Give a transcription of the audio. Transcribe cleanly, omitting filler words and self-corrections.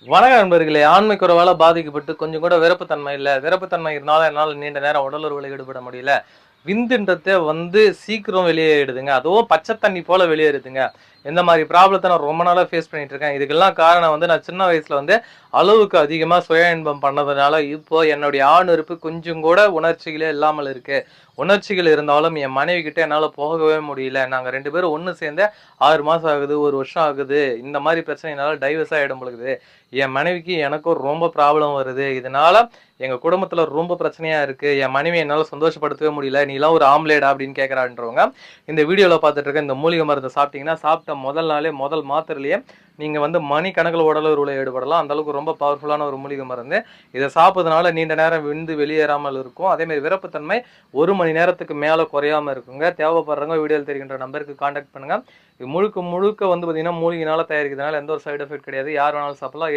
வணக்கம் நண்பர்களே. ஆண்மை குறைவால பாதிக்கப்பட்டு கொஞ்சம் கூட விரப்புத்தன்மை இல்ல. விரப்புத்தன்மை இருந்தாலும் என்னால நீண்ட நேரம் உடலுறவுல ஈடுபட முடியல. விந்துன்றதே சீக்கிரம் வெளியேறிடுதுங்க. அதுவும் பச்சை தண்ணி போல வெளியேறுதுங்க. இந்த மாரி ப்ராப்ளத்த நான் ரொம்ப நாளா ஃபேஸ் பண்ணிட்டு இருக்கேன். இதுக்கெல்லாம் காரணம் நான் சின்ன வயசுல அளவுக்கு அதிகமா சுய இன்பம் பண்ணதுனால, இப்போ என்னுடைய ஆண் உறுப்பு கொஞ்சம் கூட உணர்ச்சிகளே இல்லாமல் இருக்கு. உணர்ச்சிகள் இருந்தாலும் என் மனைவி கிட்ட என்னால போகவே முடியல. நாங்க 2 பேரும் ஒண்ணு சேர்ந்தே 6 மாசம் ஆகுது, 1 வருஷம் ஆகுது. இந்த மாரி பிரச்சனைனால டைவர்ஸ் ஆயிடும் பொழுது. என் மனைவிக்கு எனக்கும் ரொம்ப ப்ராப்ளம் வருது. இதனால எங்க குடும்பத்துல ரொம்ப பிரச்சனையா இருக்கு. என் மனைவி என்னால சந்தோஷப்படுத்தவே முடியல. நீலாம் ஒரு ஆம்பளேடா அப்படின்னு கேட்கறான்றவங்க இந்த வீடியோல பார்த்துட்டு இருக்க இந்த மூலிகை மருந்து சாப்பிட்டீங்கன்னா, சாப்பிட்ட முதல் நாளே முதல் மாத்திரையிலேயே நீங்க மணிக்கணக்கில் உடலுறவுல ஈடுபடலாம். அந்த அளவுக்கு ரொம்ப பவர்ஃபுல்லான ஒரு மூலிகை மருந்து. இதை சாப்பிடுறதுனால நீண்ட நேரம் விந்து வெளியேறாமல் இருக்கும். அதே மாதிரி விரப்புத்தன்மை 1 மணி நேரத்துக்கு மேல குறையாம இருக்குங்க. தேவைப்படுறவங்க வீடியோவில் தெரிகின்ற நம்பருக்கு கான்டாக்ட் பண்ணுங்க. இது முழுக்க முழுக்க பாத்தீங்கன்னா மூலிகைனால தயாரிக்கிறதுனால எந்த ஒரு சைடு எஃபெக்ட் கிடையாது. யார் வேணாலும் சாப்பிடலாம்.